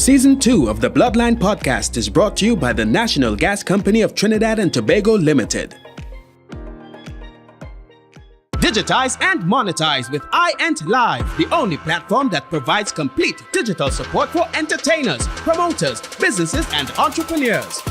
Season 2 of the Bloodline Podcast is brought to you by the National Gas Company of Trinidad and Tobago Limited. Digitize and monetize with iEnt Live, the only platform that provides complete digital support for entertainers, promoters, businesses, and entrepreneurs.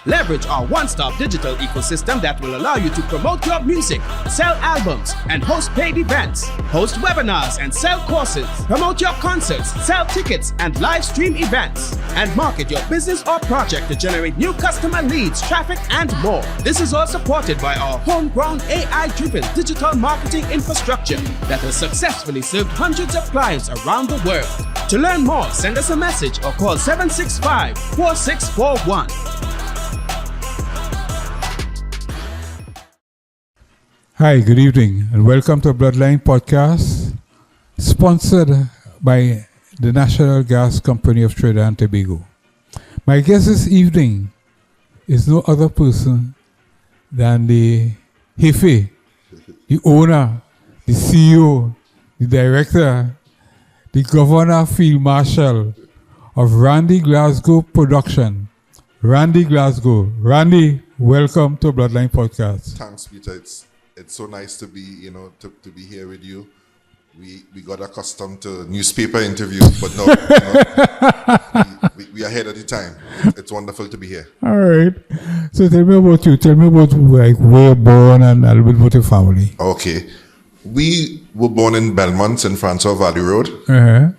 Leverage our one-stop digital ecosystem that will allow you to promote your music, sell albums, and host paid events, host webinars and sell courses, promote your concerts, sell tickets and live stream events, and market your business or project to generate new customer leads, traffic, and more. This is all supported by our homegrown AI-driven digital marketing infrastructure that has successfully served hundreds of clients around the world. To learn more, send us a message or call 765-4641. Hi, good evening, and welcome to Bloodline Podcast, sponsored by the National Gas Company of Trinidad and Tobago. My guest this evening is no other person than the Jefe, the owner, the CEO, the director, the Governor Field Marshal of Randy Glasgow Production, Randy Glasgow. Randy, welcome to Bloodline Podcast. Thanks, Peter. It's so nice to be, to be here with you. We got accustomed to newspaper interviews, but no, we are ahead of the time. It's wonderful to be here. All right. So tell me about you. Tell me about where you were born and a little bit about your family. Okay. We were born in Belmont in Francois Valley Road. Uh-huh.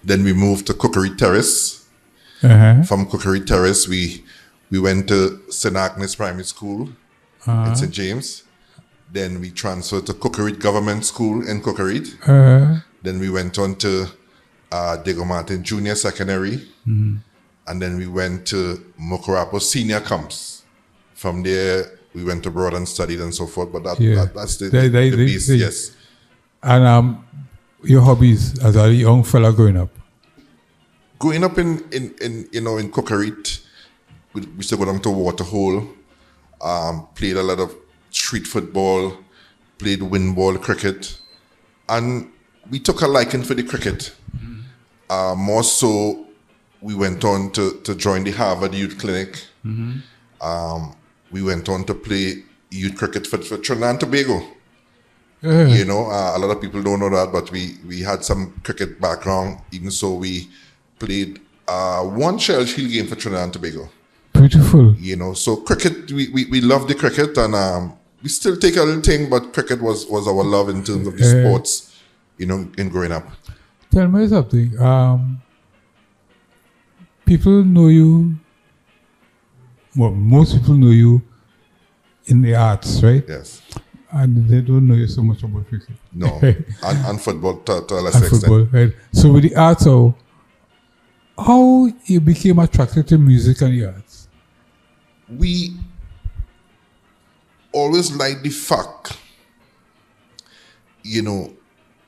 Then we moved to Cookery Terrace. Uh-huh. From Cookery Terrace, we went to St. Agnes Primary School in St. James. Then we transferred to Cookery Government School in Cookery. Then we went on to Diego Martin Junior Secondary. Mm-hmm. And then we went to Mokorapo Senior Camps. From there, we went abroad and studied and so forth. But that's the base, yes. And your hobbies as a young fella growing up? Growing up in Cookery, we used to go down to Waterhole, played a lot of street football, played wind-ball cricket, and we took a liking for the cricket. Mm-hmm. More so, we went on to join the Harvard Youth Clinic. Mm-hmm. We went on to play youth cricket for Trinidad and Tobago. A lot of people don't know that, but we had some cricket background. Even so, we played one Shell Shield game for Trinidad and Tobago. Beautiful. So cricket, we love the cricket, and we still take a little thing, but cricket was our love in terms of the sports, in growing up. Tell me something. People know you, well, most people know you in the arts, right? Yes. And they don't know you so much about cricket. No, and football to a lesser extent. Football, right? So with the arts, how you became attracted to music and the arts? We always like the fact,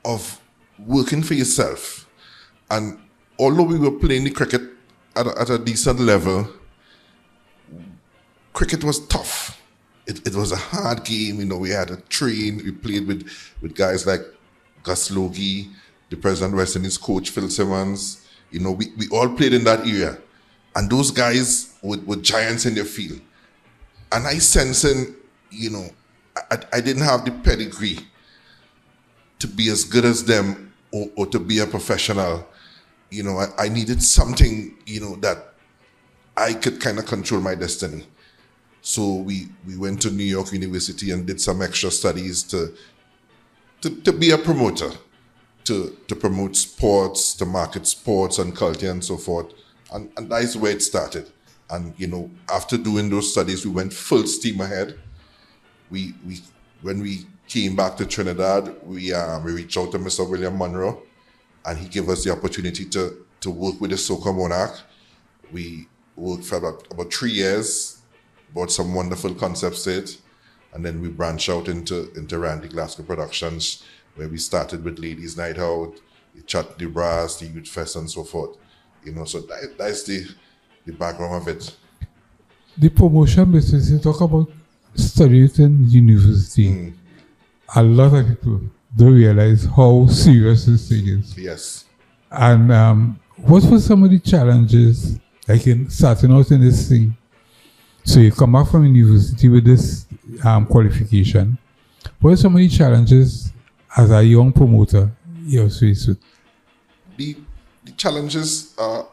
of working for yourself. And although we were playing the cricket at a decent level, cricket was tough. It was a hard game. We had to train. We played with guys like Gus Logie, the President West Indies coach, Phil Simmons. We all played in that area. And those guys were giants in their field. And I sensing, I didn't have the pedigree to be as good as them or to be a professional. I needed something, that I could kind of control my destiny. So we went to New York University and did some extra studies to be a promoter, to promote sports, to market sports and culture and so forth. And that's where it started. And, after doing those studies, we went full steam ahead. When we came back to Trinidad, we reached out to Mr. William Monroe, and he gave us the opportunity to work with the Soca Monarch. We worked for about 3 years, brought some wonderful concepts to it, and then we branched out into Randy Glasgow Productions, where we started with Ladies Night Out, the Chutney Brass, the Youth Fest, and so forth. So that's the background of it. The promotion business, you talk about studying in university. A lot of people don't realize how serious this thing is. Yes. And what were some of the challenges, like in starting out in this thing? So you come back from university with this qualification. What are some of the challenges as a young promoter you're faced with? The challenges are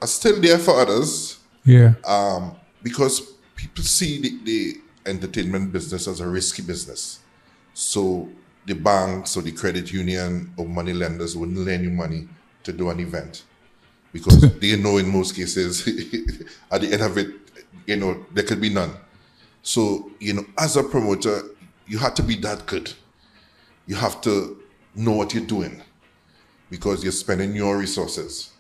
still there for others. Yeah. Because people see the entertainment business as a risky business. So the banks or the credit union or money lenders wouldn't lend you money to do an event because they know in most cases at the end of it, there could be none. So, as a promoter, you have to be that good. You have to know what you're doing because you're spending your resources,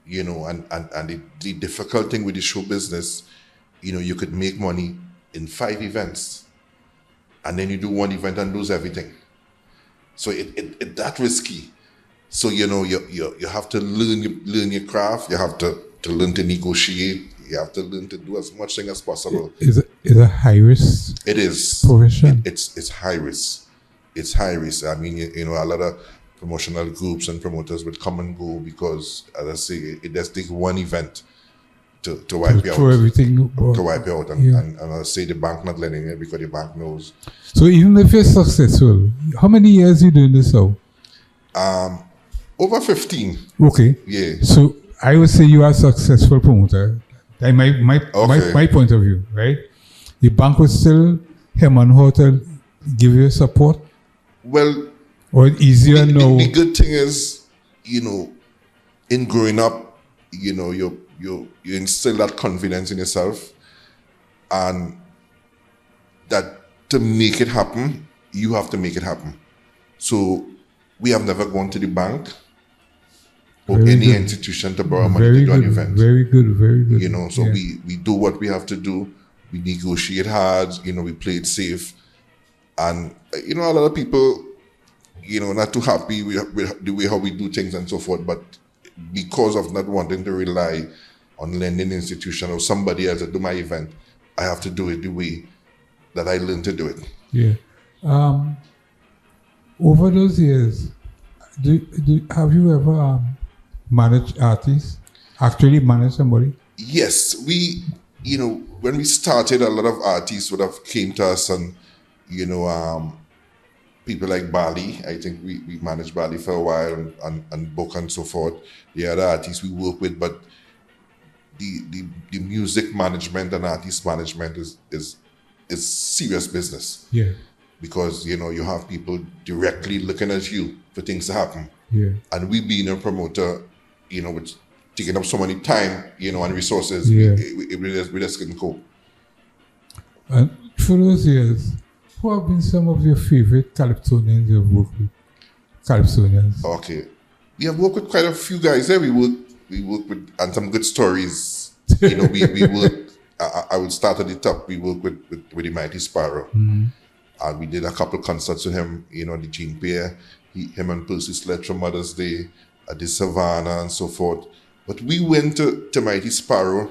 and the difficult thing with the show business, you could make money in 5 events and then you do 1 event and lose everything. So it's that risky. So, you have to learn your craft. You have to learn to negotiate. You have to learn to do as much thing as possible. Is it a high risk? It is. Profession? It's high risk. It's high risk. I mean, a lot of promotional groups and promoters would come and go because, as I say, it just takes 1 event to wipe you out. Everything. To wipe you out. And I say the bank not letting it because the bank knows. So even if you're successful, how many years you doing this now? Over 15. Okay. Yeah. So I would say you are a successful promoter. That's my point of view, right? The bank would still hem and haw to give you support? Well, or easier now? The good thing is, in growing up, you instill that confidence in yourself, and that to make it happen, you have to make it happen. So we have never gone to the bank or any institution to borrow money to do an event. Very good. So we do what we have to do. We negotiate hard, we play it safe. And, a lot of people, not too happy with the way how we do things and so forth, but because of not wanting to rely on lending institution or somebody else to do my event, I have to do it the way that I learned to do it. Yeah. Over those years, have you ever managed artists? Actually managed somebody? Yes. When we started, a lot of artists would have came to us and, people like Bali. I think we managed Bali for a while and book and so forth. The other artists we work with, but the music management and artist management is serious business. Yeah. Because, you have people directly looking at you for things to happen. Yeah. And we being a promoter, with taking up so many time, and resources, yeah. we just couldn't cope. And for those years, who have been some of your favorite Calypsonians you've worked with? Calypsonians. Okay. We have worked with quite a few guys there. We work with, and some good stories. We work, I would start at the top. We work with the Mighty Sparrow. Mm-hmm. And we did a couple concerts with him, the Gene Pierre, him and Percy Sledge for Mother's Day, at the Savannah and so forth. But we went to Mighty Sparrow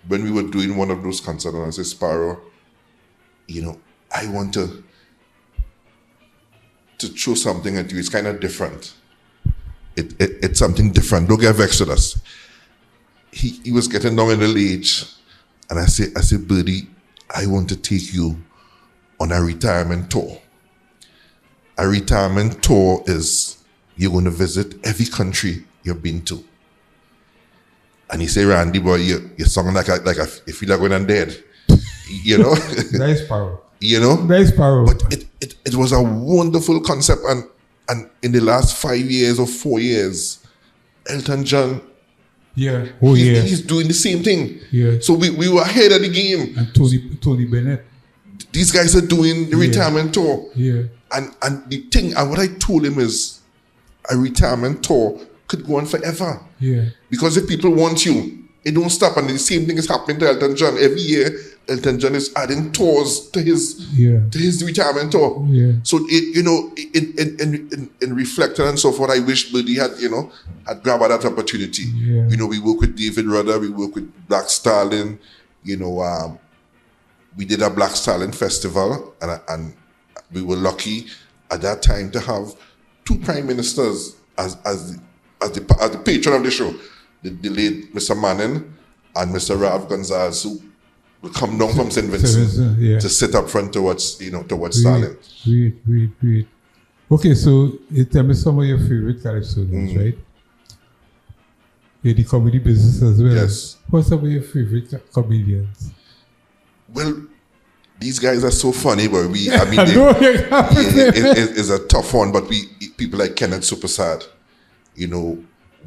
when we were doing one of those concerts, and I said, Sparrow, I want to throw something at you. It's kind of different. It's something different. Don't get vexed with us. He was getting down in the age, and I said, Birdie, I want to take you on a retirement tour. A retirement tour is you're going to visit every country you've been to. And he said, Randy, boy, you're sounding like you feel like when I'm dead. Nice power. Nice power. But it was a wonderful concept, and in the last 5 years or 4 years, Elton John, he's doing the same thing. Yeah. So we were ahead of the game. And Tony Bennett. These guys are doing the retirement tour. Yeah. And the thing, and what I told him is, a retirement tour could go on forever. Yeah. Because if people want you, it don't stop. And the same thing is happening to Elton John. Every year, Elton John is adding tours to his retirement tour. Yeah. So in reflecting and so forth, I wish Birdie had grabbed that opportunity. Yeah. We work with David Rudder, we work with Black Stallion. We did a Black Stallion festival, and we were lucky at that time to have 2 prime ministers as as the patron of the show, the late Mr. Manning and Mr. Rav Gonzalez, who will come down from St. Vincent to sit up front towards Starling. Great. Okay, so tell me some of your favorite calypsonians, right? You're the comedy business as well. Yes. What's some of your favorite comedians? Well, these guys are so funny, but it's a tough one. But people like Kenneth Supersad,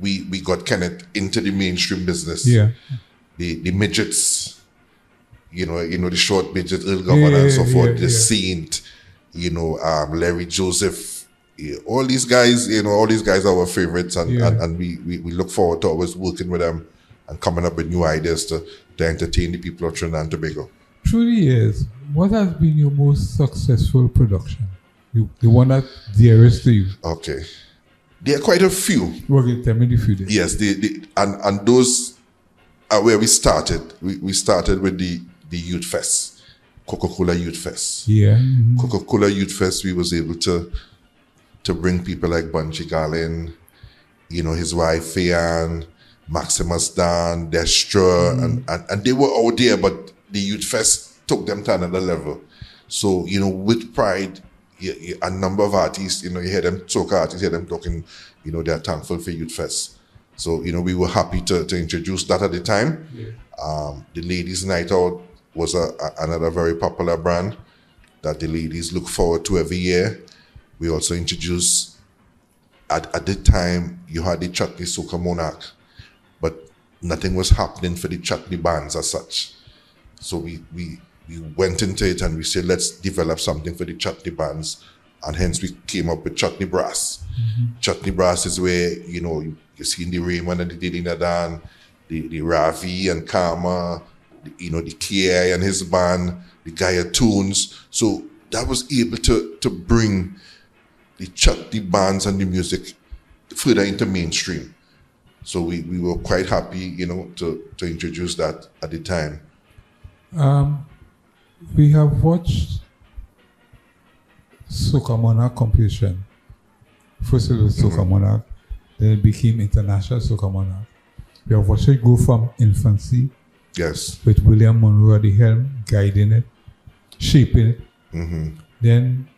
we got Kenneth into the mainstream business. Yeah. The midgets, the short midget, Earl Governor and so forth. The Saint, Larry Joseph. All these guys, are our favorites, and we look forward to always working with them and coming up with new ideas to entertain the people of Trinidad and Tobago. Through the years, what has been your most successful production? The one that's dearest to you? Okay. There are quite a few. Okay, tell me the few. Yes, and those are where we started. We started with the Youth Fest, Coca-Cola Youth Fest. Yeah. Mm-hmm. Coca-Cola Youth Fest, we was able to bring people like Bunchy Garlin, his wife Fayan, Maximus Dan, Destra, and they were out there, but the Youth Fest took them to another level. So, with pride, a number of artists, you hear them, soca artists, hear them talking, they're thankful for Youth Fest. So, we were happy to introduce that at the time. Yeah. The Ladies Night Out was another very popular brand that the ladies look forward to every year. We also introduced, at the time, you had the Chutney Soca Monarch, but nothing was happening for the Chutney bands as such. So we went into it and we said, let's develop something for the Chutney bands. And hence we came up with Chutney Brass. Mm-hmm. Chutney Brass is where, you see the Raymond and the Didi Nadan, the Ravi and Karma, the Kiai and his band, the Gaia Tunes. So that was able to bring the Chutney bands and the music further into mainstream. So we were quite happy, to introduce that at the time. We have watched Soca Monarch competition. First it was Soca Monarch, then it became International Soca Monarch. We have watched it go from infancy. Yes. With William Monroe at the helm, guiding it, shaping it. Mm-hmm. Then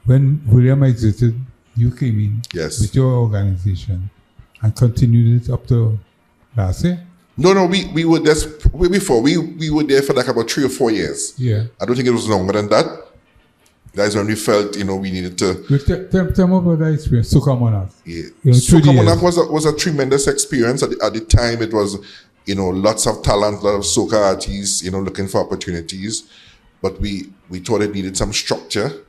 when William exited, you came in with your organization and continued it up to last year. No, we were there before. We were there for like about 3 or 4 years. Yeah. I don't think it was longer than that. That's when we felt, we needed to. Tell me about that experience, Soca Monarch. Yeah. Soca Monarch was a tremendous experience. At the time, it was, lots of talent, a lot of soca artists, looking for opportunities. But we thought it needed some structure.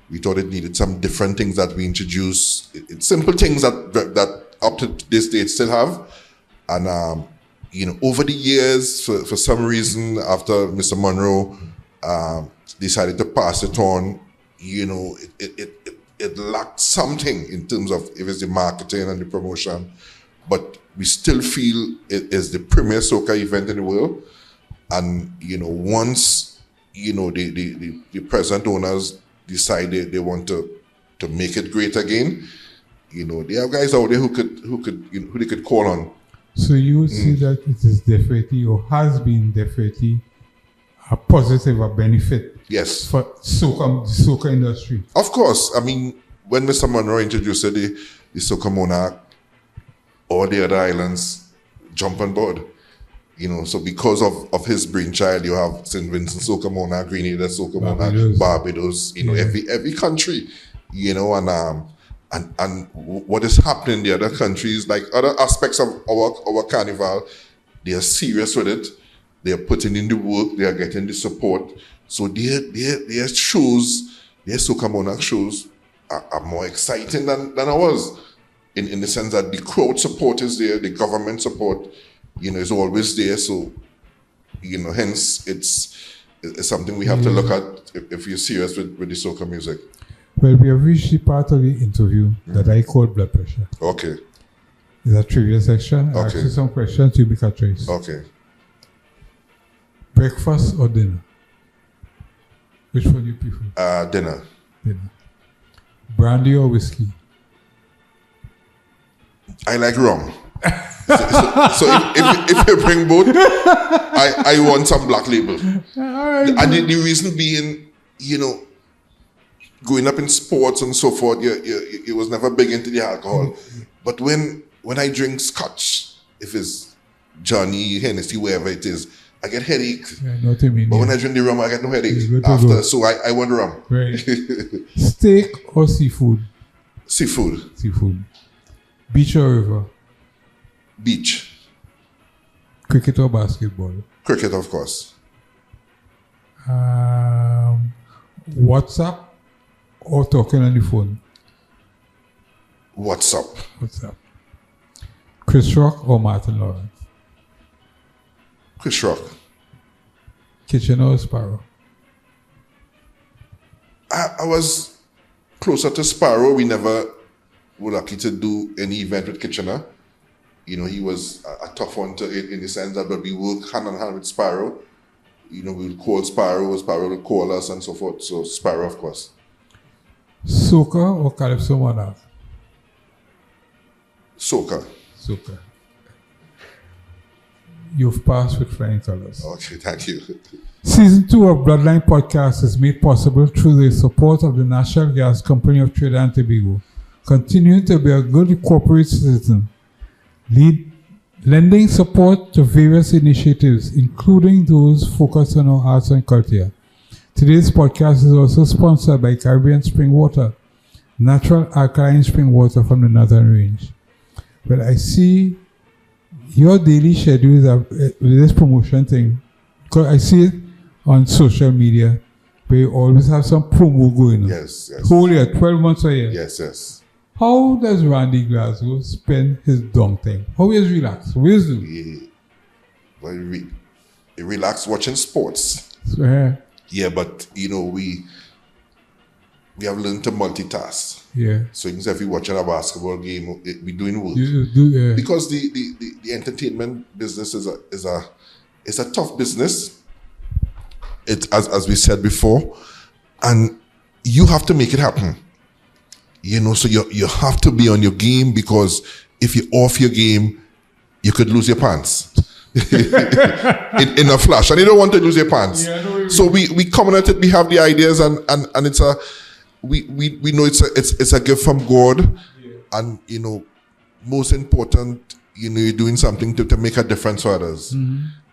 We thought it needed some different things that we introduced. It's simple things that up to this day still have. And, over the years, for some reason, after Mr. Monroe decided to pass it on, it lacked something in terms of if it's the marketing and the promotion. But we still feel it is the premier soca event in the world. And, once, the present owners decided they want to make it great again, there are guys out there who they could call on. So you would see that it is definitely or has been definitely a positive, a benefit for the soca industry. Of course. I mean, when Mr. Monroe introduced the Soca Monarch, all the other islands jump on board. So because of his brainchild, you have St. Vincent Soca Monarch, Grenada Soca Monarch, Barbados, every country, and what is happening in the other countries, like other aspects of our carnival, they are serious with it. They are putting in the work. They are getting the support. So their shows, their Soca Monarch shows are more exciting than ours in the sense that the crowd support is there, the government support, is always there. So, hence it's something we have to look at if you're serious with the soca music. Well, we have reached the part of the interview that I call blood pressure. Okay. It's a trivia section. I ask you some questions, you make a choice. Okay. Breakfast or dinner? Which one do you prefer? Dinner. Brandy or whiskey? I like rum. So if you bring both, I want some Black Label. And the reason being, you know, growing up in sports and so forth, you was never big into the alcohol. But when I drink scotch, if it's Johnny, Hennessy, wherever it is, I get headaches. Yeah, know what you mean, but when I drink the rum, I get no headaches after. Go. So I want rum. Right. Steak or seafood? Seafood. Seafood. Beach or river? Beach. Cricket or basketball? Cricket, of course. WhatsApp or talking on the phone? WhatsApp. Chris Rock or Martin Lawrence? Chris Rock. Kitchener or Sparrow? I was closer to Sparrow. We never were lucky to do any event with Kitchener. You know, he was a tough one in the sense that, but we worked hand in hand with Sparrow. You know, we would call Sparrow would call us and so forth. So Sparrow, of course. Soca or Calypso Monarch? Soca. You've passed with flying colors. Okay, thank you. Season 2 of Bloodline Podcast is made possible through the support of the National Gas Company of Trinidad and Tobago, continuing to be a good corporate citizen, lending support to various initiatives, including those focused on our arts and culture. Today's podcast is also sponsored by Caribbean Spring Water, natural alkaline spring water from the Northern Range. But I see your daily schedule with this promotion thing, because I see it on social media, where you always have some promo going on. Yes. Whole year, 12 months a year. Yes. How does Randy Glasgow spend his downtime? How is relax? What is it? He relax watching sports. Yeah, but you know, we have learned to multitask. Yeah. So if you're watching a basketball game, we doing work. Yeah. Because the entertainment business is a tough business. It's as we said before, and you have to make it happen. You know, so you have to be on your game, because if you're off your game, you could lose your pants in a flash, and you don't want to lose your pants. Yeah, so we come at it. We have the ideas, and it's a we know it's a gift from God, and you know, most important, you know, you're doing something to make a difference for others,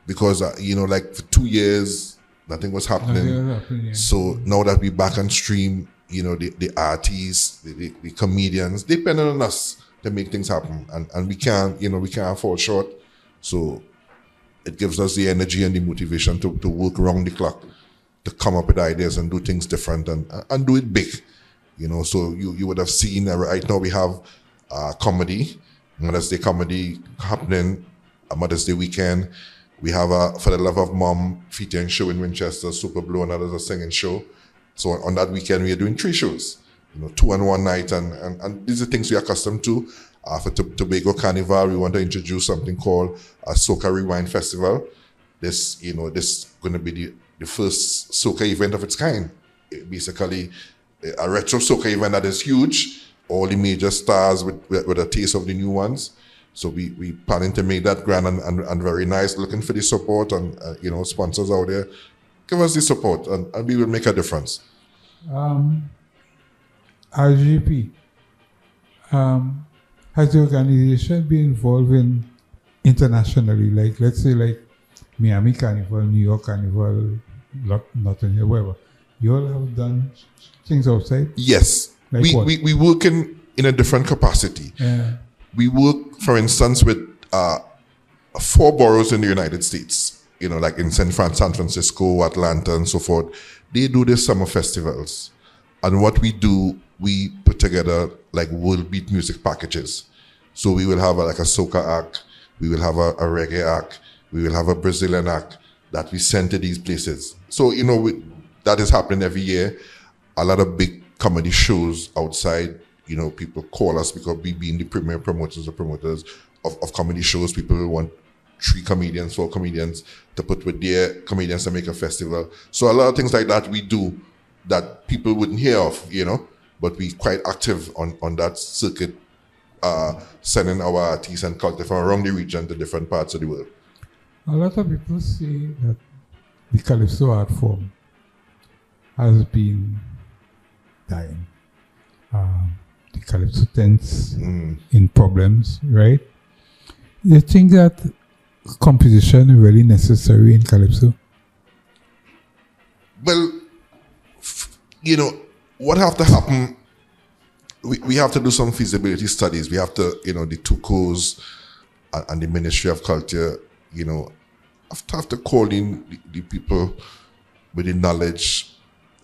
because you know, like for 2 years, nothing was happening. So now that we're back on stream, you know, the artists, the comedians, they depend on us to make things happen, and we can't fall short. So it gives us the energy and the motivation to work around the clock, to come up with ideas and do things different and do it big. You know, so you would have seen right now we have comedy, Mother's Day comedy happening, a Mother's Day weekend. We have a For the Love of Mom featuring show in Winchester, Super Blue, and others a singing show. So on that weekend, we are doing 3 shows, you know, 2 on one night. And these are things we are accustomed to. For Tobago Carnival, we want to introduce something called a Soca Rewind Festival. This going to be the first Soca event of its kind. Basically, a retro Soca event that is huge. All the major stars with a taste of the new ones. So we planning to make that grand and very nice. Looking for the support and you know, sponsors out there. Give us the support, and we will make a difference. RGP, has the organization been involved in internationally, like let's say like Miami Carnival, New York Carnival, Notting Hill, whatever? You all have done things outside? Yes. Like we work in a different capacity. Yeah. We work, for instance, with 4 boroughs in the United States. You know, like in San Francisco, Atlanta, and so forth. They do their summer festivals. And what we do, we put together like world beat music packages. So we will have a Soca act, we will have a reggae act, we will have a Brazilian act that we send to these places. So, you know, that is happening every year. A lot of big comedy shows outside, you know, people call us because we being the premier promoters of comedy shows. People will want 3 comedians, 4 comedians to put with their comedians to make a festival. So a lot of things like that we do that people wouldn't hear of, you know, but we quite active on that circuit sending our artists and culture from around the region to different parts of the world. A lot of people say that the Calypso art form has been dying. The Calypso tends in problems, right? You think that competition is really necessary in Calypso? Well, what have to happen, we have to do some feasibility studies. We have to, the TUCOs and the Ministry of Culture, have to call in the people with the knowledge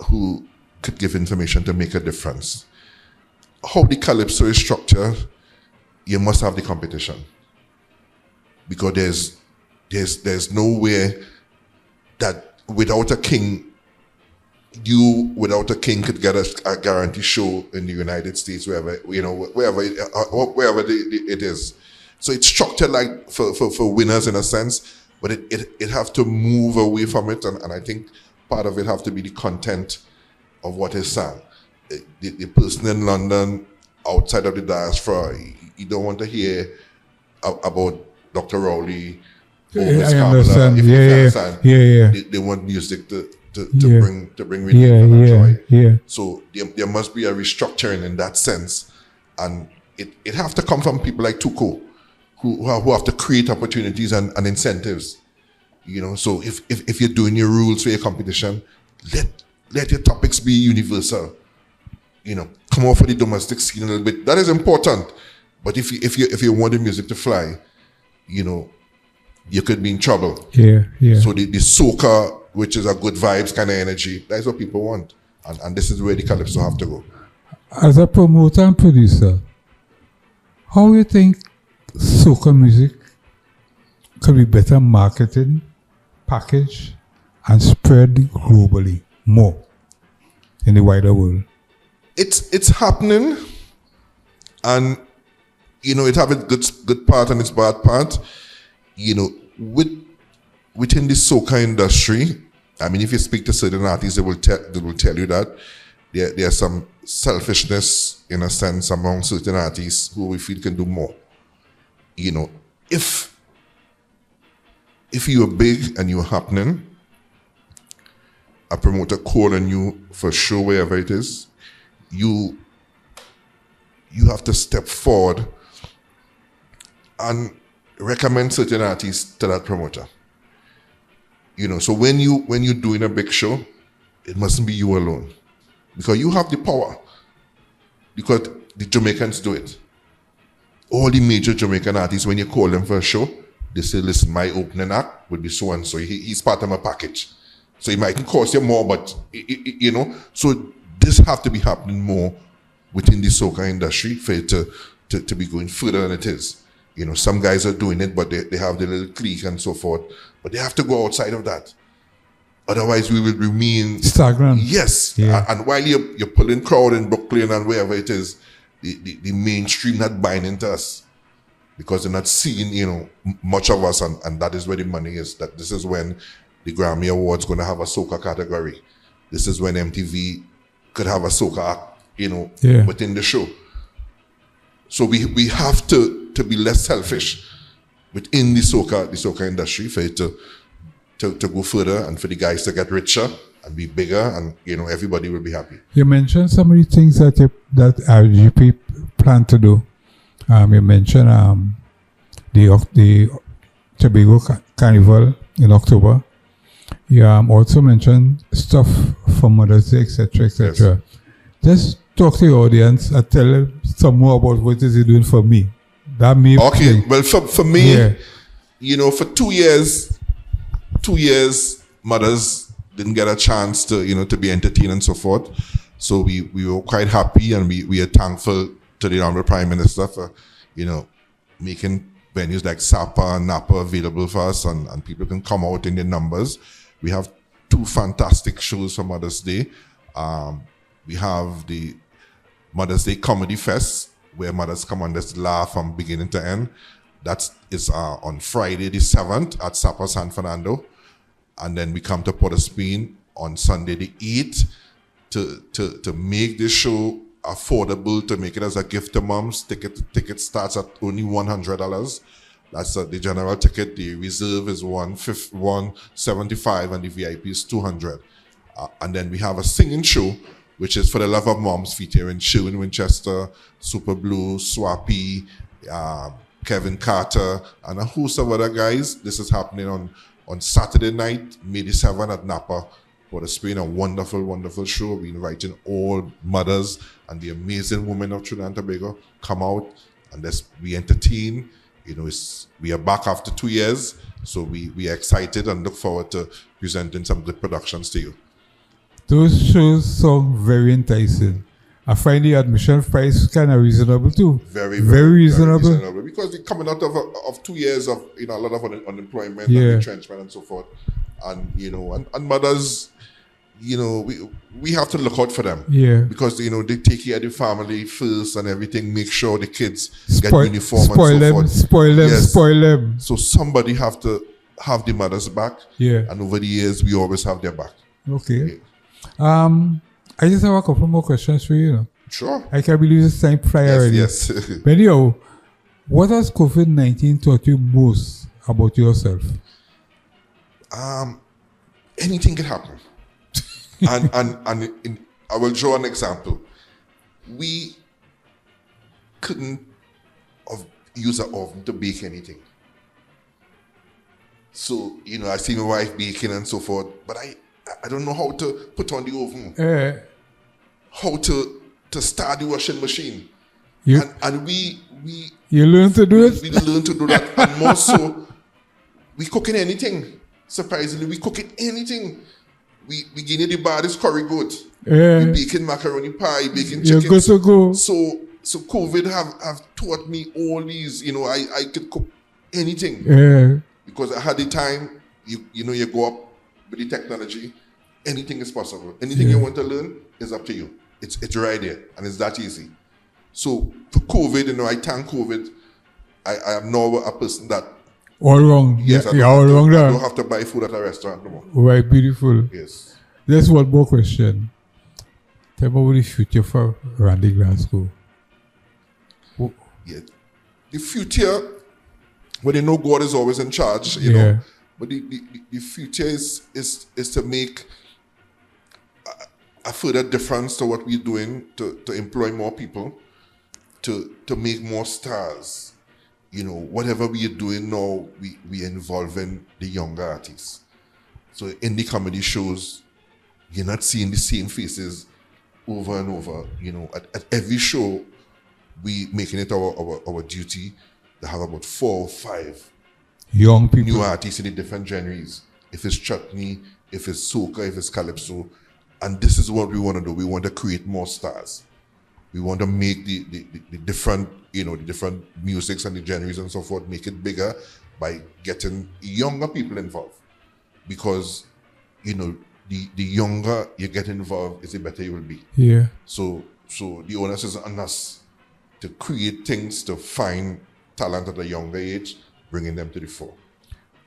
who could give information to make a difference. How the Calypso is structured, you must have the competition. Because there's nowhere that without a king, without a king could get a guarantee show in the United States, wherever it is. So it's structured like for winners in a sense, but it have to move away from it, and I think part of it have to be the content of what is sung. The person in London, outside of the diaspora, you don't want to hear about Dr. Rowley. I understand. They want music to bring relief and joy. Yeah. So there must be a restructuring in that sense, and it have to come from people like TUCO, who have to create opportunities and incentives. So if you're doing your rules for your competition, let your topics be universal. Come off of the domestic scene a little bit. That is important. But if you want the music to fly, you could be in trouble. Yeah. So the Soca, which is a good vibes kind of energy, that's what people want. And this is where the Calypso have to go. As a promoter and producer, how do you think Soca music could be better marketed, packaged, and spread globally more in the wider world? It's happening, and it have its good part and its bad part. Within the Soca industry, I mean, if you speak to certain artists, they will tell you that there's some selfishness in a sense among certain artists who we feel can do more. If you're big and you're happening, a promoter calling you for a show wherever it is, you have to step forward and recommend certain artists to that promoter. So when you're doing a big show, it mustn't be you alone, because you have the power. Because the Jamaicans do it. All the major Jamaican artists, when you call them for a show, they say, listen, my opening act would be so and so. He's part of my package. So it might cost you more, but so this have to be happening more within the Soca industry for it to be going further than it is. Some guys are doing it, but they have their little clique and so forth. But they have to go outside of that. Otherwise, we will remain stagnant. Yes. Yeah. And while you're pulling crowd in Brooklyn and wherever it is, the mainstream not buying into us, because they're not seeing, much of us, and that is where the money is. That this is when the Grammy Awards going to have a Soca category. This is when MTV could have a Soca act, within the show. So we have to be less selfish within the Soca industry for it to go further, and for the guys to get richer and be bigger, and everybody will be happy. You mentioned some of the things that RGP plan to do. You mentioned the Tobago Carnival in October. You also mentioned stuff for Mother's Day, etc., etc. Yes. Just talk to your audience and tell them some more about what is it doing for me. That me. Okay. Well, for me, for 2 years, mothers didn't get a chance to be entertained and so forth. So we were quite happy, and we are thankful to the Honorable Prime Minister for making venues like Sapa and Napa available for us, and people can come out in their numbers. We have 2 fantastic shows for Mother's Day. We have the Mother's Day Comedy Fest, where mothers come and just laugh from beginning to end. That is on Friday the 7th at Sapa San Fernando. And then we come to Port of Spain on Sunday the 8th to make this show affordable to make it as a gift to moms. Ticket starts at only $100. That's the general ticket. The reserve is $175 and the VIP is $200. And then we have a singing show, which is for the love of moms, featuring Sherwin Winchester, Super Blue, Swappy, Kevin Carter, and a host of other guys. This is happening on Saturday night, May the 7th at Napa. For it's been a wonderful, wonderful show. We're inviting all mothers and the amazing women of Trinidad and Tobago. Come out and we entertain. We are back after 2 years, so we are excited and look forward to presenting some good productions to you. Those shows sound very enticing. I find the admission price kind of reasonable too. Very reasonable. Because we're coming out of 2 years of a lot of unemployment and retrenchment and so forth, and and mothers, we have to look out for them. Yeah. Because they take care of the family first and everything. Make sure the kids get uniform and so forth. Spoil them. So somebody have to have the mothers back. Yeah. And over the years, we always have their back. Okay. I just have a couple more questions for you. Sure. I can't believe this time fly already. Yes. But anyhow, what has COVID-19 taught you most about yourself? Anything can happen. and I will draw an example. We couldn't use an oven to bake anything. So, I see my wife baking and so forth, but I don't know how to put on the oven. How to start the washing machine. And we you learn to do it? We learn to do that. And more so, we cooking anything. Surprisingly, we cooking anything. We getting the baddest curry goat. We baking macaroni pie, baking chicken. You're good to go. So COVID have taught me all these. I could cook anything. Because I had the time. You go up with the technology. Anything is possible. Anything you want to learn is up to you. It's right there, and it's that easy. So for COVID, I thank COVID. I am now a person that all wrong. Yes, I don't have to buy food at a restaurant no more. Right, beautiful. Yes. There's one more question. Tell me about the future for Randy Glasgow. Yeah. The future, well, God is always in charge, you know. But the future is to make a further difference to what we're doing, to employ more people, to make more stars. Whatever we are doing now, we are involving the younger artists. So in the comedy shows, you're not seeing the same faces over and over. At every show, we making it our duty to have about 4 or 5 young people, new artists in the different genres. If it's Chutney, if it's Soca, if it's Calypso. And this is what we want to do. We want to create more stars. We want to make the different, the different musics and the genres and so forth, make it bigger by getting younger people involved. Because, the younger you get involved, the better you will be. Yeah. So the onus is on us to create things, to find talent at a younger age, bringing them to the fore.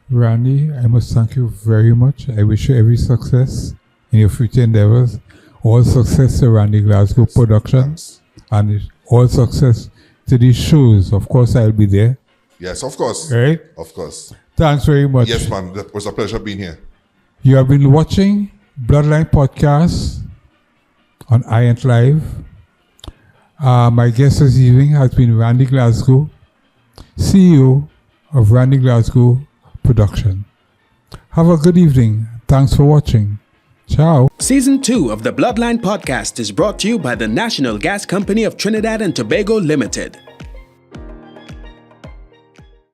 Randy, I must thank you very much. I wish you every success in your future endeavors. All success to Randy Glasgow Productions. And all success to these shows. Of course, I'll be there. Yes, of course. Right? Of course. Thanks very much. Yes, man. That was a pleasure being here. You have been watching Bloodline Podcast on iEnt Live. My guest this evening has been Randy Glasgow, CEO of Randy Glasgow Production. Have a good evening. Thanks for watching. Ciao. Season 2 of the Bloodline Podcast is brought to you by the National Gas Company of Trinidad and Tobago Limited.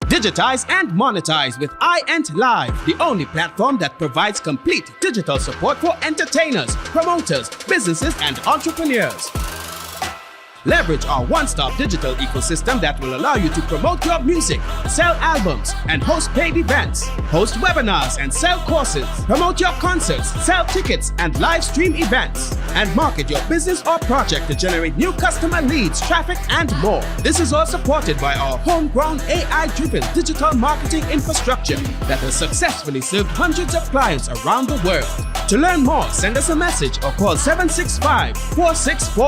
Digitize and monetize with iEnt Live, the only platform that provides complete digital support for entertainers, promoters, businesses, and entrepreneurs. Leverage our one-stop digital ecosystem that will allow you to promote your music, sell albums, and host paid events, host webinars and sell courses, promote your concerts, sell tickets and live stream events, and market your business or project to generate new customer leads, traffic, and more. This is all supported by our homegrown AI-driven digital marketing infrastructure that has successfully served hundreds of clients around the world. To learn more, send us a message or call 765-464